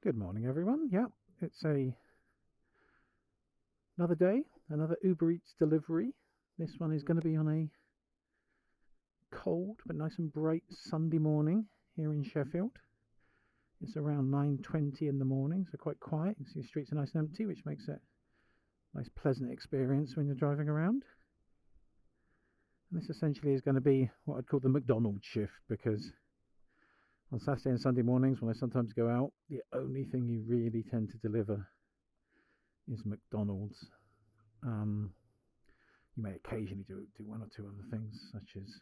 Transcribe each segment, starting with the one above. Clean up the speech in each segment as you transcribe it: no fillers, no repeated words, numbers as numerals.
Good morning, everyone. Yeah, it's another day, another Uber Eats delivery. This one is going to be on a cold but nice and bright Sunday morning here in Sheffield. It's around 9:20 in the morning, so quite quiet. You can see the streets are nice and empty, which makes it a nice, pleasant experience when you're driving around. And this essentially is going to be what I'd call the McDonald's shift, because on Saturday and Sunday mornings, when I sometimes go out, the only thing you really tend to deliver is McDonald's. Um, you may occasionally do one or two other things, such as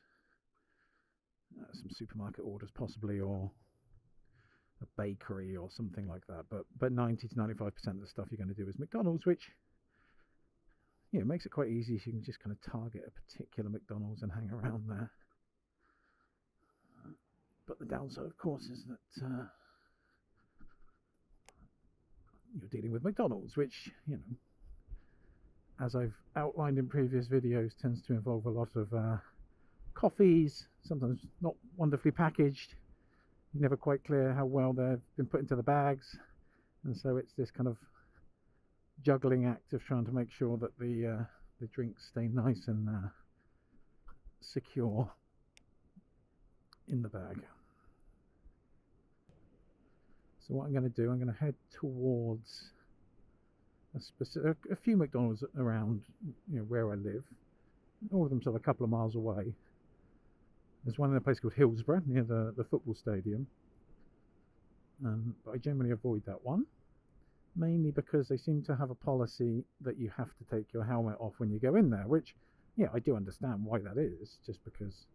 some supermarket orders, possibly, or a bakery or something like that. But 90 to 95% of the stuff you're going to do is McDonald's, which makes it quite easy. So you can just kind of target a particular McDonald's and hang around there. But the downside, of course, is that you're dealing with McDonald's, which, as I've outlined in previous videos, tends to involve a lot of coffees, sometimes not wonderfully packaged. You're never quite clear how well they've been put into the bags. And so it's this kind of juggling act of trying to make sure that the drinks stay nice and secure in the bag. So what I'm going to do, I'm going to head towards a few McDonald's around where I live. All of them sort of a couple of miles away. There's one in a place called Hillsborough, near the football stadium. But I generally avoid that one, mainly because they seem to have a policy that you have to take your helmet off when you go in there, which, I do understand why that is, just because.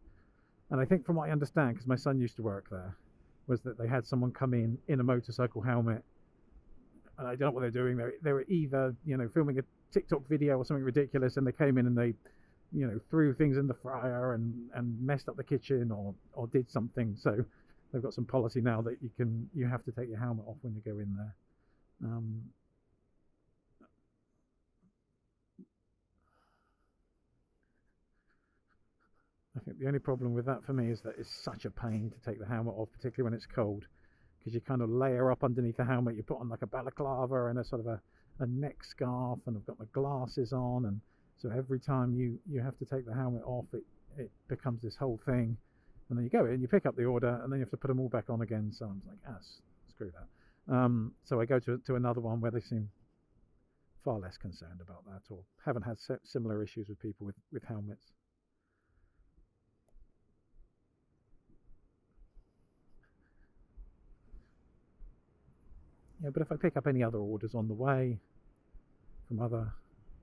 And I think from what I understand, because my son used to work there, was that they had someone come in a motorcycle helmet, and I don't know what they're doing. They were either, filming a TikTok video or something ridiculous, and they came in and they, threw things in the fryer and messed up the kitchen or did something. So they've got some policy now that you have to take your helmet off when you go in there. I think the only problem with that for me is that it's such a pain to take the helmet off, particularly when it's cold, because you kind of layer up underneath the helmet. You put on like a balaclava and a sort of a neck scarf, and I've got my glasses on, and so every time you have to take the helmet off, it becomes this whole thing. And then you go in, you pick up the order, and then you have to put them all back on again. So I'm like, screw that. So I go to another one where they seem far less concerned about that, or haven't had similar issues with people with helmets. But if I pick up any other orders on the way from other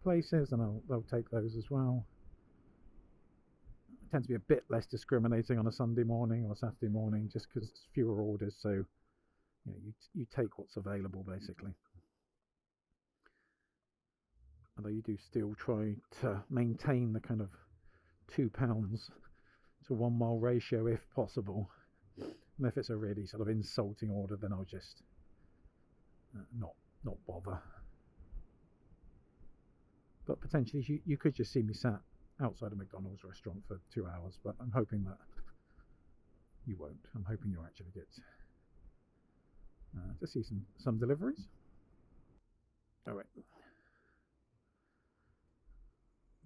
places, then they'll take those as well. It tends to be a bit less discriminating on a Sunday morning or a Saturday morning, just because it's fewer orders. So you take what's available, basically. Although you do still try to maintain the kind of £2 to 1 mile ratio if possible. And if it's a really sort of insulting order, then I'll just not bother. But potentially you could just see me sat outside a McDonald's restaurant for 2 hours, but I'm hoping that you won't. I'm hoping you'll actually get to see some deliveries. All right,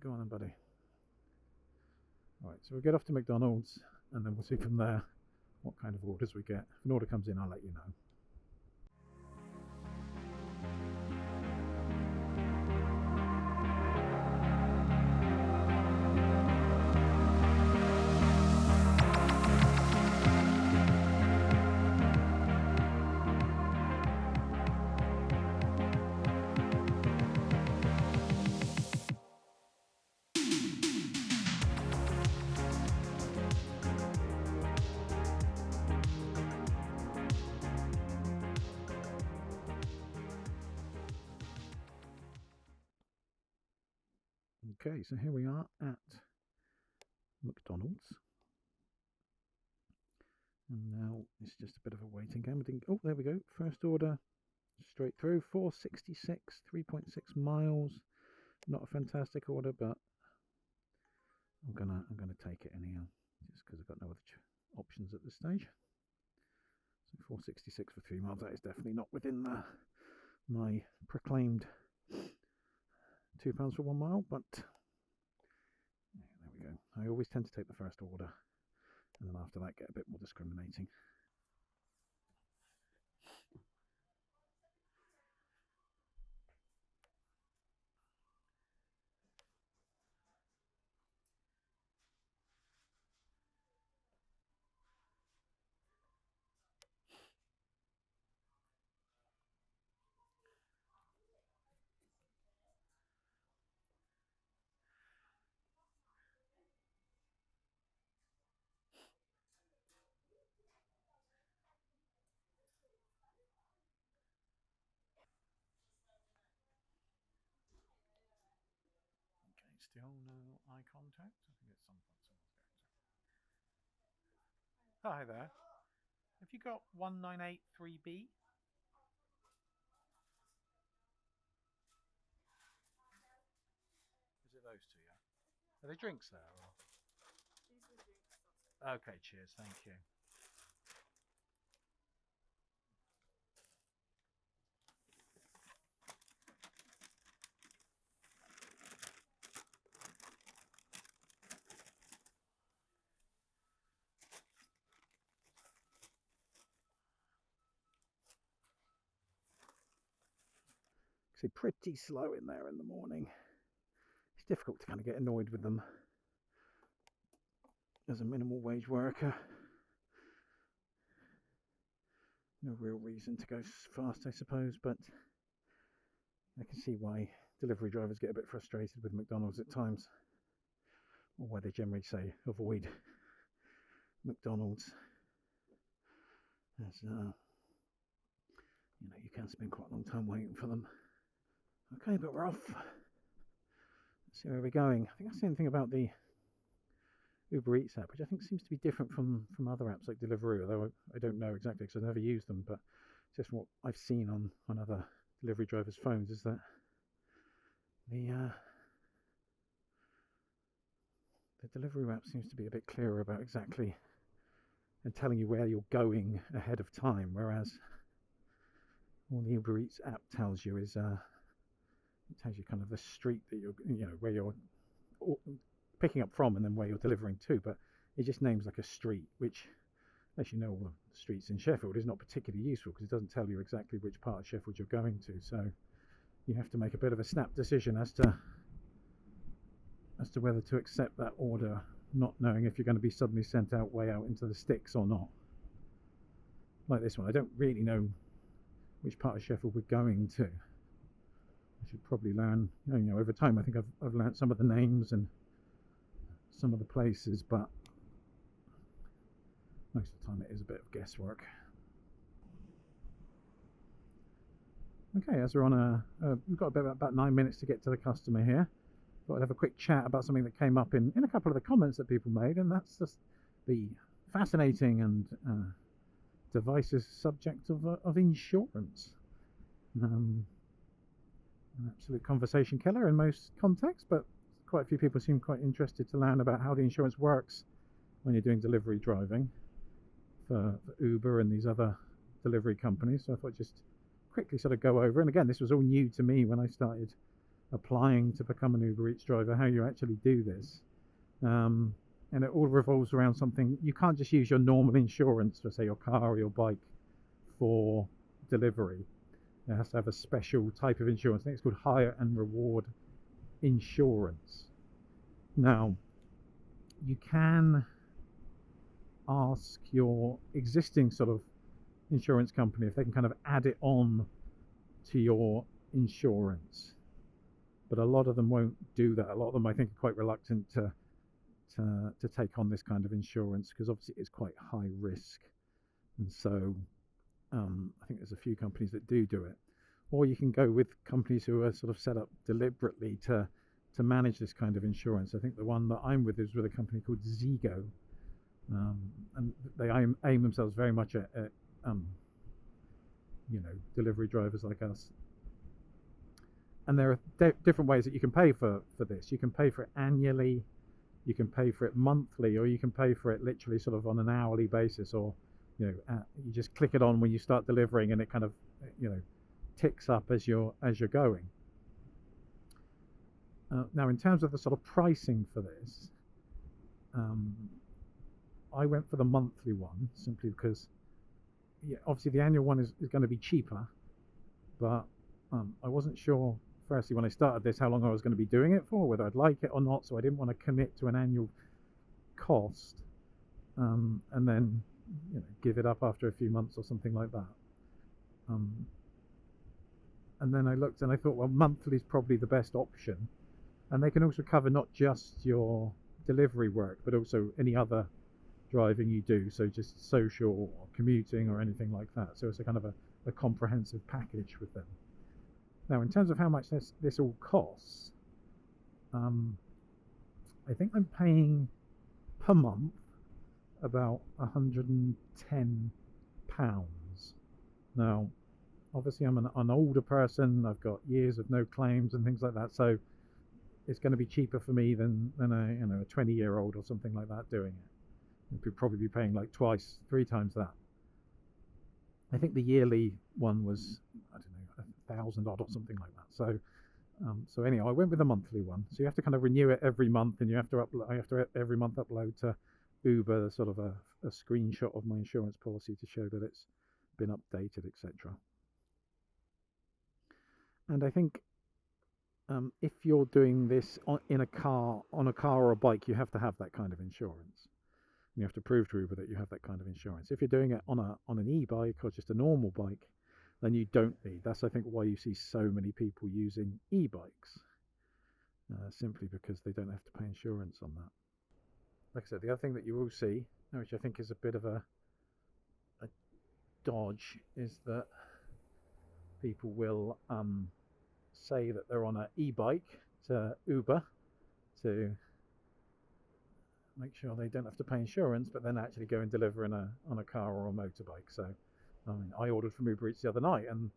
go on then, buddy. All right, so we'll get off to McDonald's, and then we'll see from there what kind of orders we get. If an order comes in, I'll let you know. Okay, so here we are at McDonald's. And now it's just a bit of a waiting game. Oh, there we go. First order, straight through, 466, 3.6 miles. Not a fantastic order, but I'm gonna take it anyhow, just because I've got no other options at this stage. So 466 for 3 miles. That is definitely not within my proclaimed £2 for 1 mile, but yeah, there we go. I always tend to take the first order, and then after that get a bit more discriminating. Okay, still no eye contact. I think at some point someone's going to. Hi there. Have you got 1983B? Is it those two, yeah? Are they drinks there? Or? These are drinks. Okay, cheers, thank you. So pretty slow in there in the morning. It's difficult to kind of get annoyed with them as a minimal wage worker. No real reason to go fast, I suppose, but I can see why delivery drivers get a bit frustrated with McDonald's at times, or why they generally say avoid McDonald's, as you can spend quite a long time waiting for them. Okay, but we're off. Let's see where we're going. I think that's the only thing about the Uber Eats app, which I think seems to be different from other apps like Deliveroo, although I don't know exactly because I've never used them, but just from what I've seen on other delivery drivers' phones is that the Deliveroo app seems to be a bit clearer about exactly and telling you where you're going ahead of time, whereas all the Uber Eats app tells you is it tells you kind of the street that where you're picking up from and then where you're delivering to, but it just names like a street, which, as you know, all the streets in Sheffield is not particularly useful because it doesn't tell you exactly which part of Sheffield you're going to, so you have to make a bit of a snap decision as to whether to accept that order, not knowing if you're going to be suddenly sent out way out into the sticks or not. Like this one, I don't really know which part of Sheffield we're going to. I should probably learn, over time. I think I've learned some of the names and some of the places, but most of the time it is a bit of guesswork. Okay, as we're on we've got about 9 minutes to get to the customer here. Thought I'd have a quick chat about something that came up in a couple of the comments that people made, and that's just the fascinating and divisive subject of insurance. An absolute conversation killer in most contexts, but quite a few people seem quite interested to learn about how the insurance works when you're doing delivery driving for Uber and these other delivery companies. So I thought I'd just quickly sort of go over, and again, this was all new to me when I started applying to become an Uber Eats driver, how you actually do this. And it all revolves around something. You can't just use your normal insurance for, say, your car or your bike for delivery. It has to have a special type of insurance. I think it's called hire and reward insurance. Now, you can ask your existing sort of insurance company if they can kind of add it on to your insurance, but a lot of them won't do that. A lot of them, I think, are quite reluctant to take on this kind of insurance because obviously it's quite high risk, and so I think there's a few companies that do it. Or you can go with companies who are sort of set up deliberately to manage this kind of insurance. I think the one that I'm with is with a company called Zego, and they aim themselves very much at delivery drivers like us. And there are different ways that you can pay for this. You can pay for it annually, you can pay for it monthly, or you can pay for it literally sort of on an hourly basis or you just click it on when you start delivering, and it kind of, you know, ticks up as you're going. Now, in terms of the sort of pricing for this, um, I went for the monthly one simply because, yeah, obviously the annual one is going to be cheaper, but I wasn't sure, firstly, when I started this, how long I was going to be doing it for, whether I'd like it or not, so I didn't want to commit to an annual cost, and then, give it up after a few months or something like that. Um, and then I looked and I thought, well, monthly is probably the best option, and they can also cover not just your delivery work, but also any other driving you do, so just social or commuting or anything like that. So it's a kind of a comprehensive package with them. Now, in terms of how much this all costs, um, I think I'm paying per month about £110. Now, obviously, I'm an older person. I've got years of no claims and things like that, so it's going to be cheaper for me than a 20-year-old or something like that doing it. You'd probably be paying like twice, three times that. I think the yearly one was, I don't know, 1,000 odd or something like that. So anyhow, I went with a monthly one. So you have to kind of renew it every month, and I have to every month upload to Uber sort of a screenshot of my insurance policy to show that it's been updated, etc. And I think, if you're doing this on a car or a bike, you have to have that kind of insurance. You have to prove to Uber that you have that kind of insurance. If you're doing it on an e-bike or just a normal bike, then you don't need. That's, I think, why you see so many people using e-bikes, simply because they don't have to pay insurance on that. Like I said, the other thing that you will see, which I think is a bit of a dodge, is that people will say that they're on an e-bike to Uber to make sure they don't have to pay insurance, but then actually go and deliver on a car or a motorbike. So, I mean, I ordered from Uber Eats the other night, and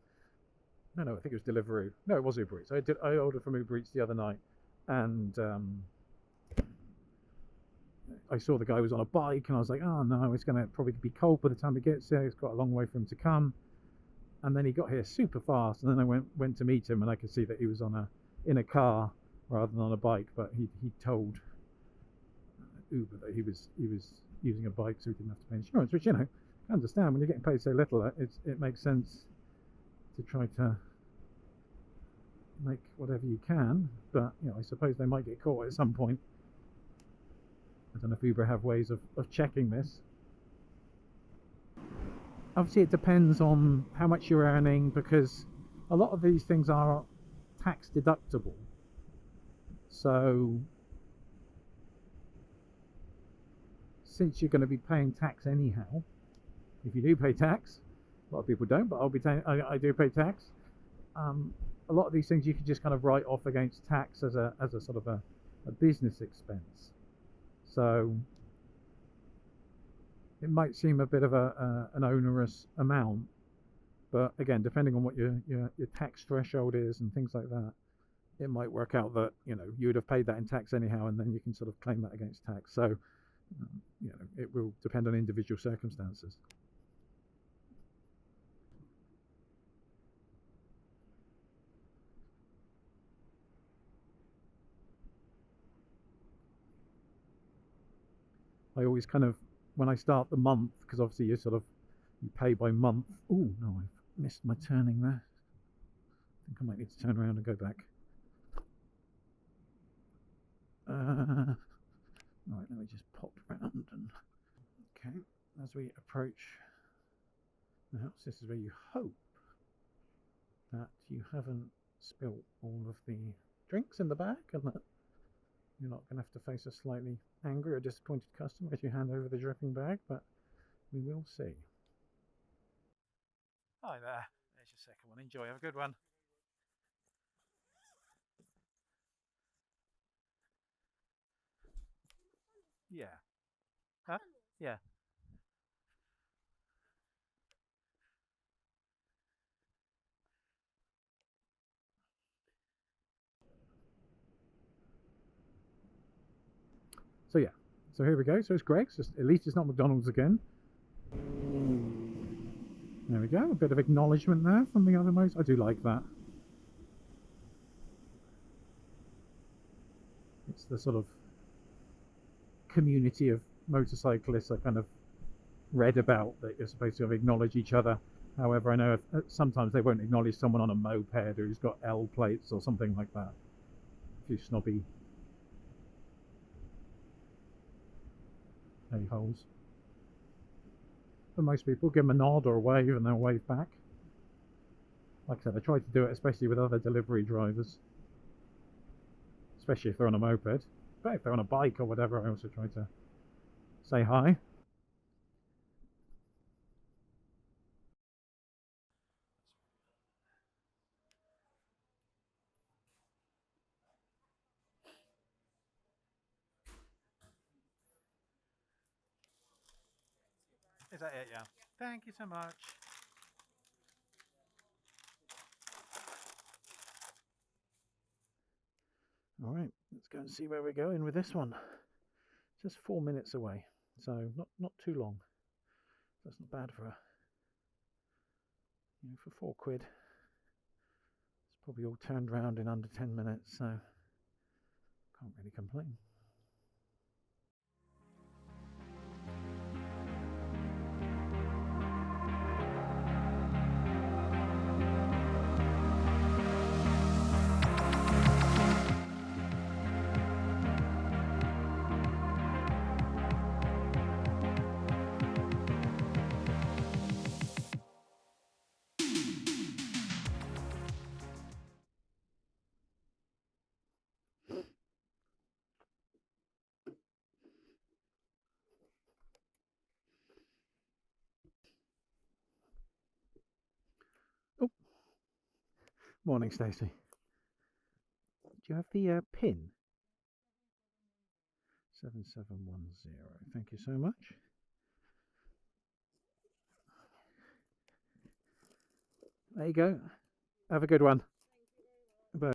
no, I think it was Deliveroo. No, it was Uber Eats. I ordered from Uber Eats the other night, and I saw the guy was on a bike, and I was like, oh no, it's going to probably be cold by the time he gets there. It's got a long way for him to come. And then he got here super fast, and then I went to meet him, and I could see that he was in a car rather than on a bike. But he told Uber that he was using a bike, so he didn't have to pay insurance. Which, I understand, when you're getting paid so little, it makes sense to try to make whatever you can. But I suppose they might get caught at some point. I don't know if Uber have ways of checking this. Obviously, it depends on how much you're earning, because a lot of these things are tax deductible. So, since you're going to be paying tax anyhow, if you do pay tax, a lot of people don't, but I do pay tax. A lot of these things you can just kind of write off against tax as a sort of a business expense. So it might seem a bit of an onerous amount, but again, depending on what your tax threshold is and things like that, it might work out that you would have paid that in tax anyhow, and then you can sort of claim that against tax. So it will depend on individual circumstances. I always kind of, when I start the month, because obviously you pay by month. Oh no, I've missed my turning there. I think I might need to turn around and go back. Right, let me just pop round and okay. As we approach the house, this is where you hope that you haven't spilt all of the drinks in the back, and that you're not going to have to face a slightly angry or disappointed customer as you hand over the dripping bag, but we will see. Hi there. There's your second one. Enjoy. Have a good one. Yeah. Huh? Yeah. So yeah. So here we go. So it's Greg's. At least it's not McDonald's again. There we go, a bit of acknowledgement there from the other motor. I do like that. It's the sort of community of motorcyclists I kind of read about, that you're supposed to acknowledge each other. However, I know sometimes they won't acknowledge someone on a moped who's got L plates or something like that. A few snobby a-holes. But most people give them a nod or a wave and they'll wave back. Like I said, I try to do it especially with other delivery drivers, especially if they're on a moped. But if they're on a bike or whatever, I also try to say hi. Is that it? Yeah. Thank you so much. All right, let's go and see where we're going with this one. Just 4 minutes away, so not too long. That's not bad for for £4. It's probably all turned round in under 10 minutes, so can't really complain. Oh, morning, Stacey. Do you have the PIN? 7710. Thank you so much. There you go. Have a good one. Bye.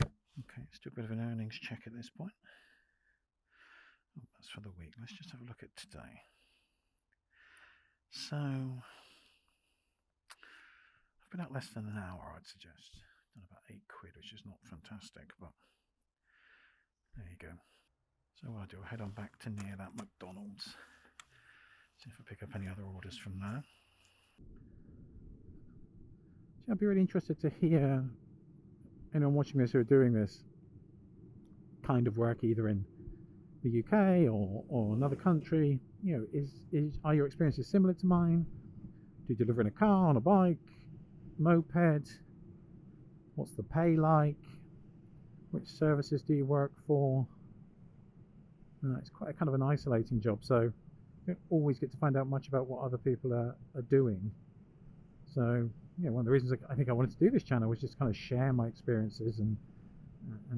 Okay, let's do a bit of an earnings check at this point. Oh, that's for the week. Let's just have a look at today. So, I've been out less than an hour, I'd suggest. Done about £8, which is not fantastic, but there you go. So what I'll do, I'll head on back to near that McDonald's. See if I pick up any other orders from there. So I'd be really interested to hear anyone watching this who are doing this kind of work either in the UK or another country. Are your experiences similar to mine? Do you deliver in a car, on a bike, moped? What's the pay like? Which services do you work for? It's quite a kind of an isolating job, so you don't always get to find out much about what other people are doing. So one of the reasons I think I wanted to do this channel was just kind of share my experiences and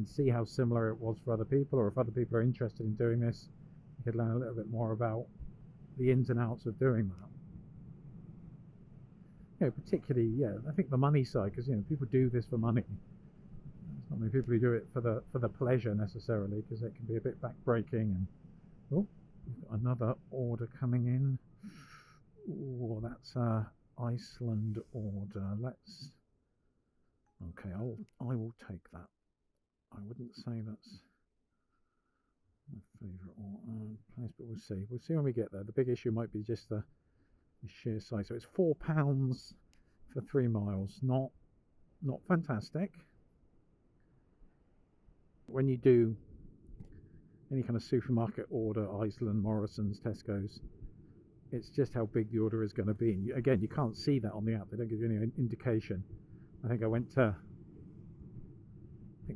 see how similar it was for other people, or if other people are interested in doing this, you could learn a little bit more about the ins and outs of doing that. Particularly, I think the money side, because people do this for money. There's not many people who do it for the pleasure necessarily, because it can be a bit backbreaking. And oh, we've got another order coming in. Oh, that's a Iceland order. Okay, I will take that. I wouldn't say that's my favourite place, but we'll see. We'll see when we get there. The big issue might be just the sheer size. So it's £4 for 3 miles. Not fantastic. When you do any kind of supermarket order, Iceland, Morrison's, Tesco's, it's just how big the order is going to be. And again, you can't see that on the app. They don't give you any indication. I think a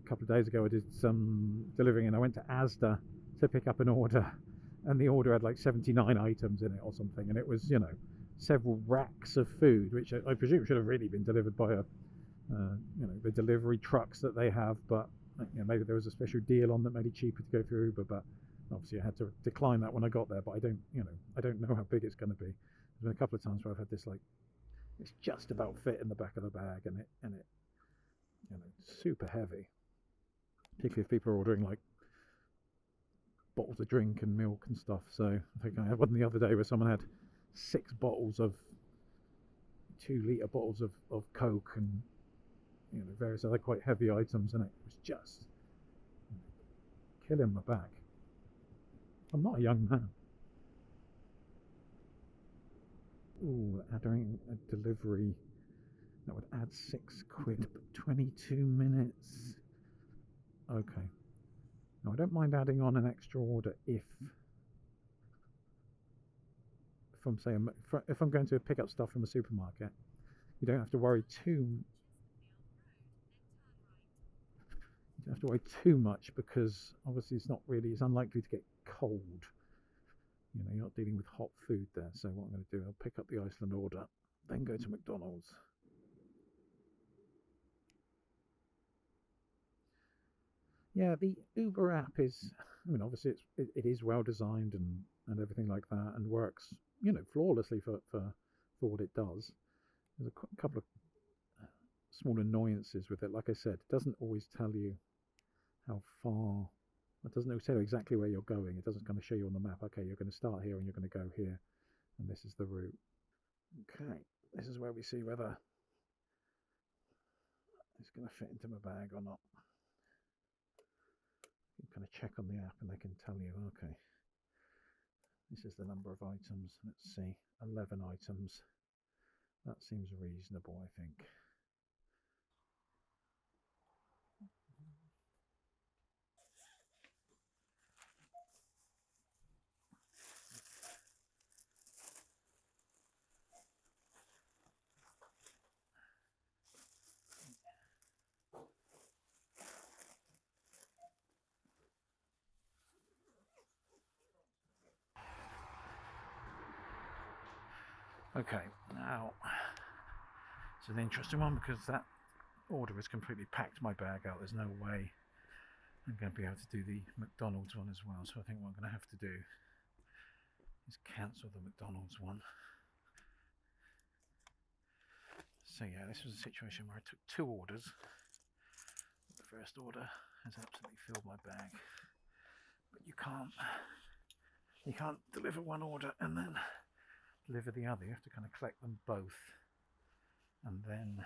couple of days ago I did some delivering, and I went to Asda to pick up an order, and the order had like 79 items in it or something, and it was several racks of food, which I presume should have really been delivered by the delivery trucks that they have, but maybe there was a special deal on that made it cheaper to go through Uber, but obviously I had to decline that when I got there. But I don't know how big it's going to be. There's been a couple of times where I've had this it's just about fit in the back of the bag, and it super heavy, particularly if people are ordering like bottles of drink and milk and stuff. So I think I had one the other day where someone had 6 bottles of 2 litre bottles of Coke and various other quite heavy items, and it was just killing my back. I'm not a young man. Ooh, adding a delivery, that would add £6, but 22 minutes. Okay. Now I don't mind adding on an extra order if I'm going to pick up stuff from a supermarket. You don't have to worry too much, because obviously it's unlikely to get cold. You're not dealing with hot food there. So what I'm going to do, I'll pick up the Iceland order, then go to McDonald's. Yeah, the Uber app is, obviously it is well designed and everything like that, and works, flawlessly for what it does. There's a couple of small annoyances with it. Like I said, it doesn't always tell you how far. It doesn't always tell you exactly where you're going. It doesn't kind of show you on the map, okay, you're going to start here and you're going to go here, and this is the route. Okay, this is where we see whether it's going to fit into my bag or not. You can kind of check on the app and they can tell you, okay, this is the number of items. Let's see, 11 items. That seems reasonable, I think. Okay, now it's an interesting one because that order has completely packed my bag out. There's no way I'm going to be able to do the McDonald's one as well. So I think what I'm going to have to do is cancel the McDonald's one. So yeah, this was a situation where I took 2 orders. The first order has absolutely filled my bag, but you can't deliver one order and then deliver the other. You have to kind of collect them both and then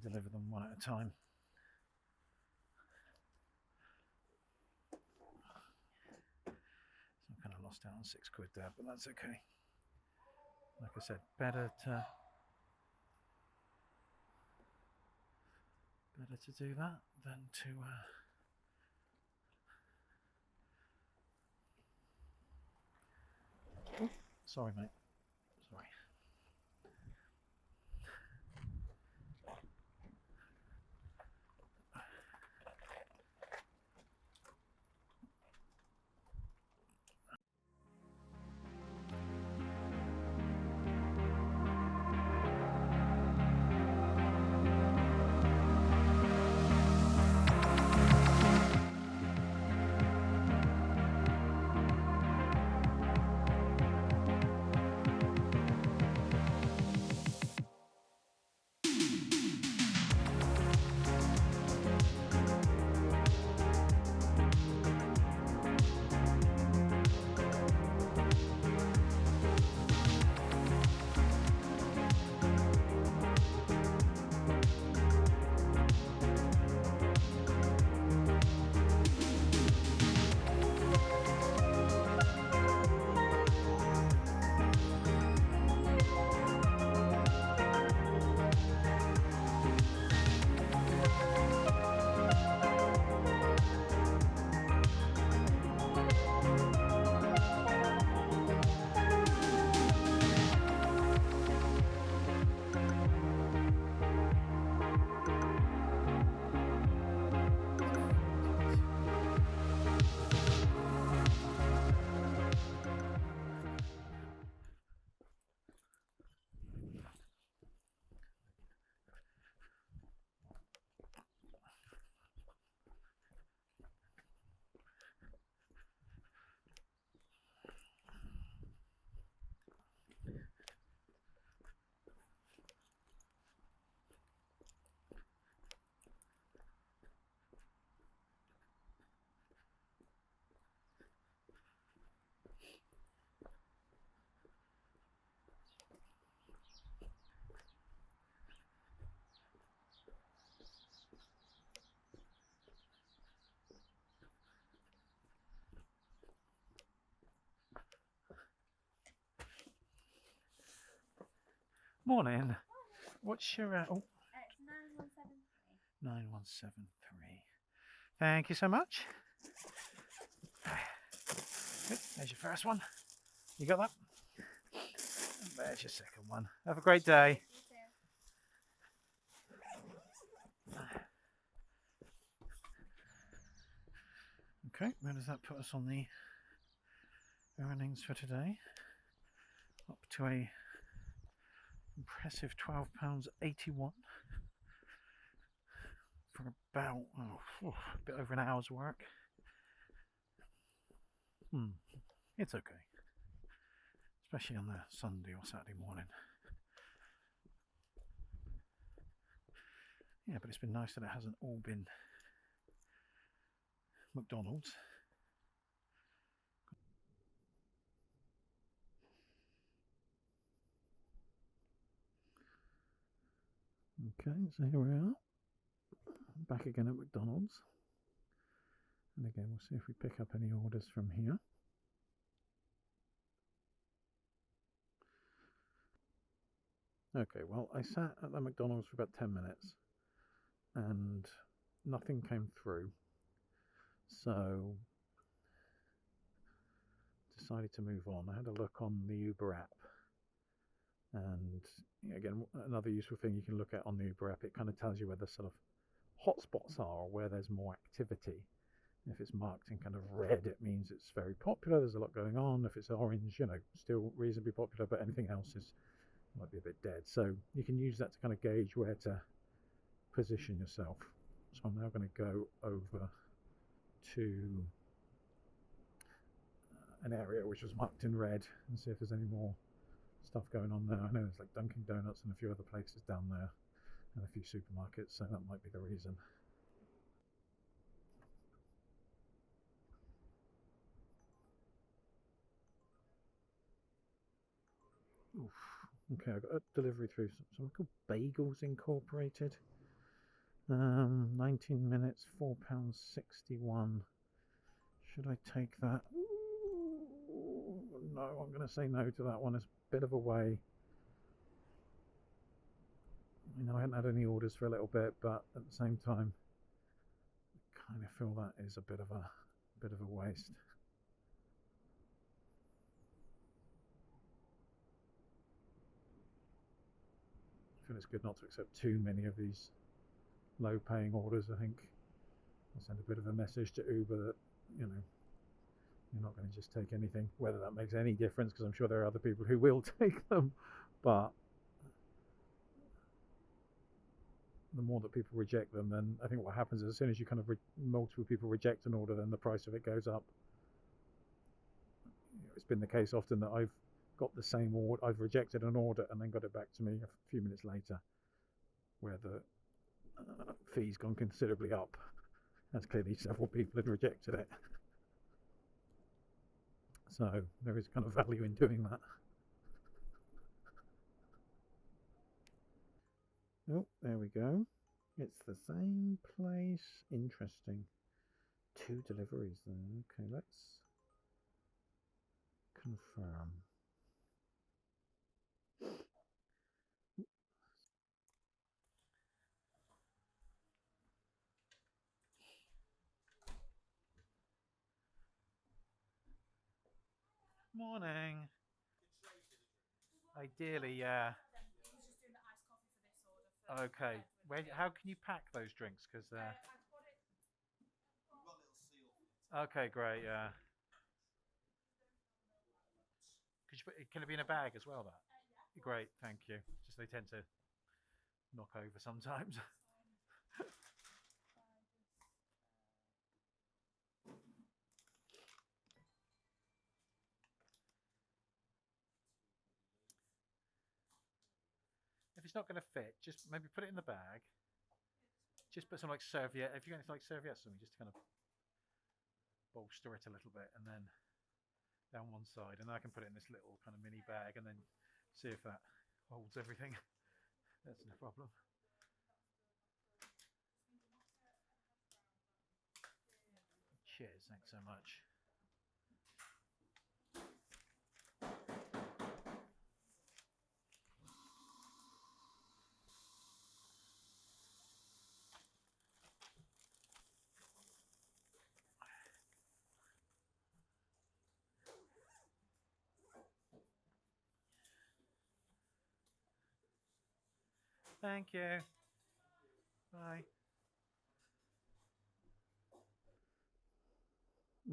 deliver them one at a time. So I'm kind of lost out on £6 there, but that's okay. Like I said, better to do that than to sorry mate, sorry. Morning. What's your It's 9173. 9173. Thank you so much. Good. There's your first one. You got that? And there's your second one. Have a great day. You too. Okay, where does that put us on the earnings for today? Up to a impressive £12.81 for about a bit over an hour's work. It's okay, especially on the Sunday or Saturday morning. Yeah, but it's been nice that it hasn't all been McDonald's. Okay, so here we are, back again at McDonald's. And again, we'll see if we pick up any orders from here. Okay, well, I sat at the McDonald's for about 10 minutes and nothing came through. So decided to move on. I had a look on the Uber app, and again, another useful thing you can look at on the Uber app, it kind of tells you where the sort of hotspots are, or where there's more activity. If it's marked in kind of red, it means it's very popular, there's a lot going on. If it's orange, still reasonably popular, but anything else might be a bit dead. So you can use that to kind of gauge where to position yourself. So I'm now going to go over to an area which was marked in red and see if there's any more stuff going on there. I know there's like Dunkin' Donuts and a few other places down there and a few supermarkets, so that might be the reason. Oof. Okay, I got a delivery through something called Bagels Incorporated. 19 minutes, £4.61. Should I take that? Ooh, no, I'm going to say no to that one. It's a bit of a way. I hadn't had any orders for a little bit, but at the same time, I kind of feel that is a bit of a waste. I feel it's good not to accept too many of these low-paying orders. I think I'll send a bit of a message to Uber that you're not going to just take anything. Whether that makes any difference, because I'm sure there are other people who will take them, but the more that people reject them, then I think what happens is as soon as you kind of multiple people reject an order, then the price of it goes up. It's been the case often that I've got the same order, I've rejected an order and then got it back to me a few minutes later, where the fee's gone considerably up. As clearly several people had rejected it. So there is kind of value in doing that. Oh, there we go. It's the same place. Interesting. 2 deliveries then. Okay, let's confirm. Morning. Ideally, yeah. He's just doing the iced coffee for this order. Okay. How can you pack those drinks? Because they're. Okay, great. Yeah. Can it be in a bag as well? That. Great, thank you. Just they tend to knock over sometimes. If it's not going to fit, just maybe put it in the bag. Just put some like serviette. If you got anything like serviettes, something just to kind of bolster it a little bit, and then down one side, and then I can put it in this little kind of mini bag, and then see if that holds everything. That's no problem. Cheers, thanks so much. Thank you. Bye.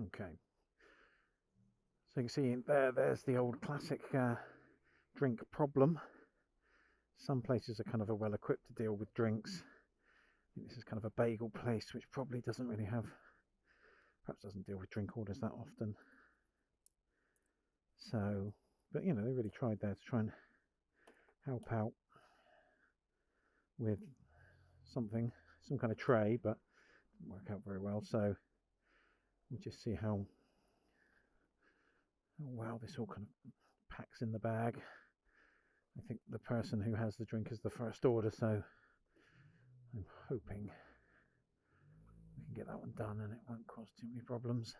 Okay. So you can see there's the old classic drink problem. Some places are kind of well equipped to deal with drinks. I think this is kind of a bagel place which probably doesn't really have, perhaps doesn't deal with drink orders that often. So, but you know, they really tried there to try and help out with something, some kind of tray, but didn't work out very well. So we'll just see how well this all kind of packs in the bag. I think the person who has the drink is the first order, so I'm hoping we can get that one done and it won't cause too many problems.